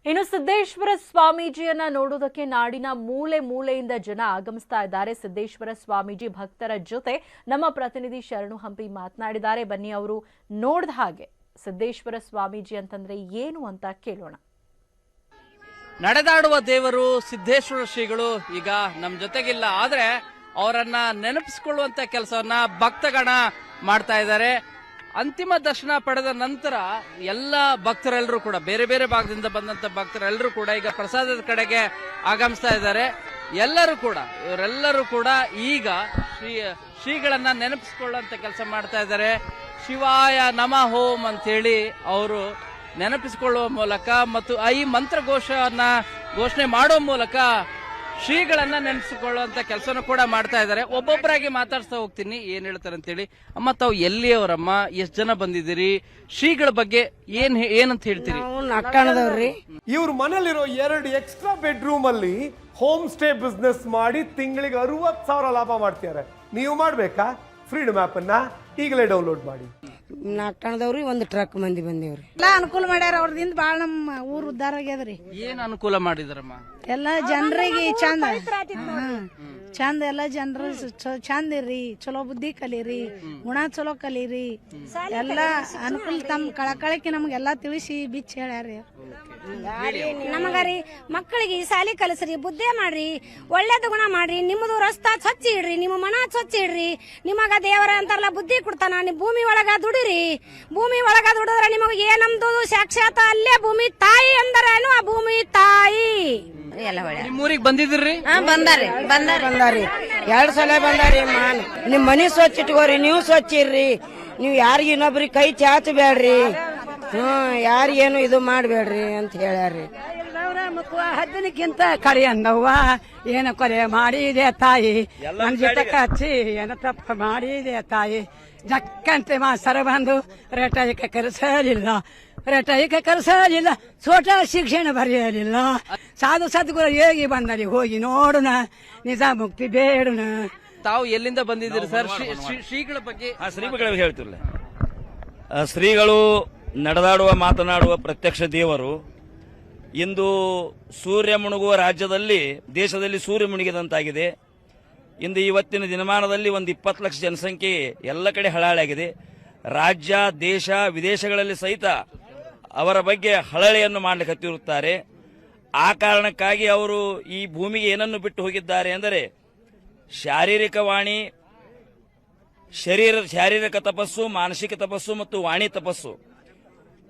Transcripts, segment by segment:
ಇನ್ನು ಸಿದ್ದೇಶ್ವರ ಸ್ವಾಮೀಜಿಯನ್ನ ನೋಡೋದಕ್ಕೆ ನಾಡಿನ ಮೂಲೆ ಮೂಲೆಯಿಂದ ಜನ ಆಗಮಿಸ್ತಾ ಇದ್ದಾರೆ. ಸಿದ್ದೇಶ್ವರ ಸ್ವಾಮೀಜಿ ಭಕ್ತರ ಜೊತೆ ನಮ್ಮ ಪ್ರತಿನಿಧಿ ಶರಣು ಹಂಪಿ ಮಾತನಾಡಿದ್ದಾರೆ. ಬನ್ನಿ ಅವರು ನೋಡಿದ ಹಾಗೆ ಸಿದ್ದೇಶ್ವರ ಸ್ವಾಮೀಜಿ ಅಂತಂದ್ರೆ ಏನು ಅಂತ ಕೇಳೋಣ. ನಡೆದಾಡುವ ದೇವರು ಸಿದ್ದೇಶ್ವರ ಶ್ರೀಗಳು ಈಗ ನಮ್ಮ ಜೊತೆಗಿಲ್ಲ, ಆದ್ರೆ ಅವರನ್ನ ನೆನಪಿಸಿಕೊಳ್ಳುವಂತ ಕೆಲಸವನ್ನ ಭಕ್ತಗಣ ಮಾಡ್ತಾ ಇದ್ದಾರೆ. ಅಂತಿಮ ದರ್ಶನ ಪಡೆದ ನಂತರ ಎಲ್ಲ ಭಕ್ತರೆಲ್ಲರೂ ಕೂಡ ಬೇರೆ ಬೇರೆ ಭಾಗದಿಂದ ಬಂದಂತ ಭಕ್ತರೆಲ್ಲರೂ ಕೂಡ ಈಗ ಪ್ರಸಾದದ ಕಡೆಗೆ ಆಗಮಿಸ್ತಾ ಇದ್ದಾರೆ. ಇವರೆಲ್ಲರೂ ಕೂಡ ಈಗ ಶ್ರೀಗಳನ್ನ ನೆನಪಿಸಿಕೊಳ್ಳುವಂತ ಕೆಲಸ ಮಾಡ್ತಾ ಇದ್ದಾರೆ. ಶಿವಾಯ ನಮಃ ಓಂ ಅಂತ ಹೇಳಿ ಅವರು ನೆನಪಿಸಿಕೊಳ್ಳುವ ಮೂಲಕ ಮತ್ತು ಈ ಮಂತ್ರ ಘೋಷಣೆ ಮಾಡುವ ಮೂಲಕ ಶ್ರೀಗಳನ್ನ ನೆನೆಸಿಕೊಳ್ಳುವಂತ ಕೆಲಸನೂ ಕೂಡ ಮಾಡ್ತಾ ಇದ್ದಾರೆ. ಒಬ್ಬೊಬ್ಬರಾಗಿ ಮಾತಾಡ್ತಾ ಹೋಗ್ತೀನಿ, ಏನ್ ಹೇಳ್ತಾರೆ ಅಂತೇಳಿ. ಅಮ್ಮ, ತಾವು ಎಲ್ಲಿಯವರಮ್ಮ, ಎಷ್ಟು ಜನ ಬಂದಿದ್ದೀರಿ, ಶ್ರೀಗಳ ಬಗ್ಗೆ ಏನಂತ ಹೇಳ್ತೀರಿ? ಇವ್ರ ಮನೇಲಿರೋ 2 ಎಕ್ಸ್ಟ್ರಾ ಬೆಡ್ರೂಮ್ ಅಲ್ಲಿ ಹೋಮ್ ಸ್ಟೇ ಬಿಸ್ನೆಸ್ ಮಾಡಿ ತಿಂಗಳಿಗೆ 60,000 ಲಾಭ ಮಾಡ್ತಿದ್ದಾರೆ. ನೀವು ಮಾಡ್ಬೇಕಾ? ಫ್ರೀಡಮ್ ಆಪ್ ಅನ್ನ ಈಗಲೇ ಡೌನ್ಲೋಡ್ ಮಾಡಿ. ನಾಟಣದವ್ರಿ ಒಂದು ಟ್ರಕ್ ಮಂದಿ ಬಂದೇವ್ರಿ. ಎಲ್ಲಾ ಅನುಕೂಲ ಮಾಡ್ಯಾರ. ಅವ್ರದಿಂದ ಬಾಳ ನಮ್ಮ ಊರ್ ಉದ್ದಾರ ಆಗ್ಯದ್ರಿ. ಏನ್ ಅನುಕೂಲ ಮಾಡಿದಾರಮ್ಮ? ಎಲ್ಲಾ ಜನರಿಗೆ ಚಂದ ಎಲ್ಲಾ ಜನರು ಚಂದ ಇರ್ರಿ, ಚಲೋ ಬುದ್ಧಿ ಕಲೀರಿ, ಗುಣ ಚಲೋ ಕಲೀರಿ, ಎಲ್ಲಾ ಅನುಕೂಲ ತಮ್ಮ ಕಳಕಳಕ್ಕೆ ನಮ್ಗೆಲ್ಲಾ ತಿಳಿಸಿ ಬಿಚ್ಚ ಹೇಳ್ಯಾರಿ. ನಮಗರಿ ಮಕ್ಕಳಿಗೆ ಸಾಲಿ ಕಲಿಸ್ರಿ, ಬುದ್ಧಿ ಮಾಡ್ರಿ, ಒಳ್ಳೇದು ಗುಣ ಮಾಡ್ರಿ, ನಿಮ್ಮದು ರಸ್ತಾ ಸ್ವಚ್ಛ ಇಡ್ರಿ, ನಿಮ್ಮ ಮನ ಸ್ವಚ್ಛ ಇಡ್ರಿ. ನಿಮಗ ದೇವರ ಅಂತಾರಲ್ಲ ಬುದ್ಧಿ ಕೊಡ್ತಾನ. ನೀವು ಭೂಮಿ ಒಳಗ ದುಡಿರಿ, ಭೂಮಿ ಒಳಗ ದುಡಿದ್ರೆ ನಿಮಗೆ ಏನಮ್ದು ಸಾಕ್ಷಾತ್ ಅಲ್ಲೇ ಭೂಮಿ ತಾಯಿ ಅಂದರೇನು ಆ ಭೂಮಿ ತಾಯಿ. ನಿಮ್ಮೂರಿಗೆ ಬಂದಿದ್ರಿ? ಬಂದಾರಿ 2 ಸಲ ಬಂದಾರಿ. ನಿಮ್ ಮನಿ ಸ್ವಚ್ಛ ಇಟ್ಕೋರಿ, ನೀವು ಸ್ವಚ್ಛ ಇರ್ರಿ, ನೀವು ಯಾರಿಗ ಇನ್ನೊಬ್ರಿಗೆ ಕೈ ಚಾಚಬೇಡ್ರಿ, ಯಾರಿಗೇನು ಇದು ಮಾಡ್ಬೇಡ್ರಿ ಅಂತ ಹೇಳ್ಯಾರ್ರಿ. ಹದ್ದಿನಕ್ಕಿಂತ ಕರಿ ಅಂದವ್ವ ಏನು ಕೊಲೆ ಮಾಡಿದೆ ತಾಯಿ, ನನ್ ಜೊತೆ ಕಚ್ಚಿ ಏನು ತಪ್ಪ ಮಾಡಿದೆ ತಾಯಿ. ಜಕ್ಕಂತೆ ಮಾಸ್ತರ ಬಂದು ರೇಟಾಯಿಕ ಕಲಿಸಲಿಲ್ಲ, ಸೋಟ ಶಿಕ್ಷಣ ಬರೆಯಲಿಲ್ಲ. ಸಾಧು ಸದ್ಗುರು ಹೇಗೆ ಬಂದಲ್ಲಿ ಹೋಗಿ ನೋಡುನ, ನಿಜ ಮುಕ್ತಿ ಬೇಡುನ. ತಾವು ಎಲ್ಲಿಂದ ಬಂದಿದ್ದೀರಿ ಸರ್? ಶ್ರೀಗಳ ಬಗ್ಗೆ ಶ್ರೀಗಳು ಹೇಳ್ತಿರ್ಲ. ಶ್ರೀಗಳು ನಡೆದಾಡುವ ಮಾತನಾಡುವ ಪ್ರತ್ಯಕ್ಷ ದೇವರು. ಇಂದು ಸೂರ್ಯ ಮುಳುಗುವ ದೇಶದಲ್ಲಿ ಸೂರ್ಯ ಮುಳುಗಿದಂತಾಗಿದೆ. ಇಂದು ಇವತ್ತಿನ ದಿನಮಾನದಲ್ಲಿ ಒಂದು 20 ಲಕ್ಷ ಜನಸಂಖ್ಯೆ ಎಲ್ಲ ಕಡೆ ಹಳಾಳಾಗಿದೆ. ರಾಜ್ಯ, ದೇಶ, ವಿದೇಶಗಳಲ್ಲಿ ಸಹಿತ ಅವರ ಬಗ್ಗೆ ಹಳಳೆಯನ್ನು ಮಾಡಲಿಕ್ಕತ್ತಿರುತ್ತಾರೆ. ಆ ಕಾರಣಕ್ಕಾಗಿ ಅವರು ಈ ಭೂಮಿಗೆ ಏನನ್ನು ಬಿಟ್ಟು ಹೋಗಿದ್ದಾರೆ ಅಂದರೆ ಶಾರೀರಿಕ ವಾಣಿ, ಶಾರೀರಿಕ ತಪಸ್ಸು, ಮಾನಸಿಕ ತಪಸ್ಸು ಮತ್ತು ವಾಣಿ ತಪಸ್ಸು.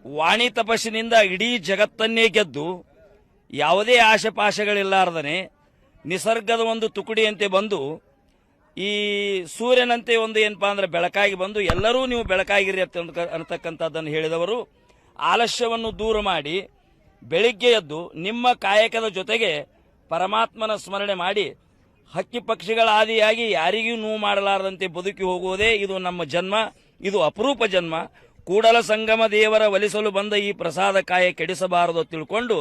ವಾಣಿ ತಪಸ್ಸಿನಿಂದ ಇಡೀ ಜಗತ್ತನ್ನೇ ಗೆದ್ದು ಯಾವುದೇ ಆಶಪಾಶಗಳಿಲ್ಲಾರ್ದನೆ ನಿಸರ್ಗದ ಒಂದು ತುಕುಡಿಯಂತೆ ಬಂದು ಈ ಸೂರ್ಯನಂತೆ ಒಂದು ಏನಪ್ಪಾ ಅಂದ್ರೆ ಬೆಳಕಾಗಿ ಬಂದು ಎಲ್ಲರೂ ನೀವು ಬೆಳಕಾಗಿರಿ ಅನ್ನತಕ್ಕಂಥದ್ದನ್ನು ಹೇಳಿದವರು. ಆಲಸ್ಯವನ್ನು ದೂರ ಮಾಡಿ ಬೆಳಿಗ್ಗೆ ಎದ್ದು ನಿಮ್ಮ ಕಾಯಕದ ಜೊತೆಗೆ ಪರಮಾತ್ಮನ ಸ್ಮರಣೆ ಮಾಡಿ ಹಕ್ಕಿ ಪಕ್ಷಿಗಳ ಆದಿಯಾಗಿ ಯಾರಿಗೂ ನೋವು ಮಾಡಲಾರದಂತೆ ಬದುಕಿ ಹೋಗುವುದೇ ಇದು ನಮ್ಮ ಜನ್ಮ. ಇದು ಅಪರೂಪ ಜನ್ಮ. ಕೂಡಲ ಸಂಗಮ ದೇವರ ಒಲಿಸಲು ಬಂದ ಈ ಪ್ರಸಾದ ಕಾಯ ಕೆಡಿಸಬಾರದು ತಿಳ್ಕೊಂಡು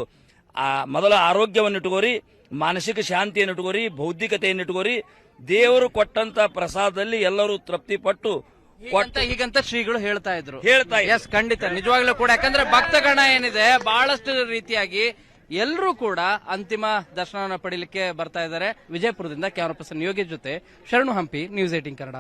ಮೊದಲ ಆರೋಗ್ಯವನ್ನು ಇಟ್ಕೋರಿ, ಮಾನಸಿಕ ಶಾಂತಿಯನ್ನು ಇಟ್ಕೋರಿ, ಬೌದ್ಧಿಕತೆಯನ್ನು ಇಟ್ಕೋರಿ. ದೇವರು ಕೊಟ್ಟಂತ ಪ್ರಸಾದದಲ್ಲಿ ಎಲ್ಲರೂ ತೃಪ್ತಿ ಪಟ್ಟು ಹೀಗಂತ ಶ್ರೀಗಳು ಹೇಳ್ತಾ ಇದ್ರು. ಎಸ್, ಖಂಡಿತ ನಿಜವಾಗ್ಲೂ ಕೂಡ. ಯಾಕಂದ್ರೆ ಭಕ್ತಗಣ ಏನಿದೆ ಬಹಳಷ್ಟು ರೀತಿಯಾಗಿ ಎಲ್ಲರೂ ಕೂಡ ಅಂತಿಮ ದರ್ಶನವನ್ನು ಪಡೀಲಿಕ್ಕೆ ಬರ್ತಾ ಇದ್ದಾರೆ. ವಿಜಯಪುರದಿಂದ ಕ್ಯಾಮರಾ ಪರ್ಸನ್ ಯೋಗೇಶ್ ಜೊತೆ ಶರಣು ಹಂಪಿ, ನ್ಯೂಸ್ 18 ಕನ್ನಡ.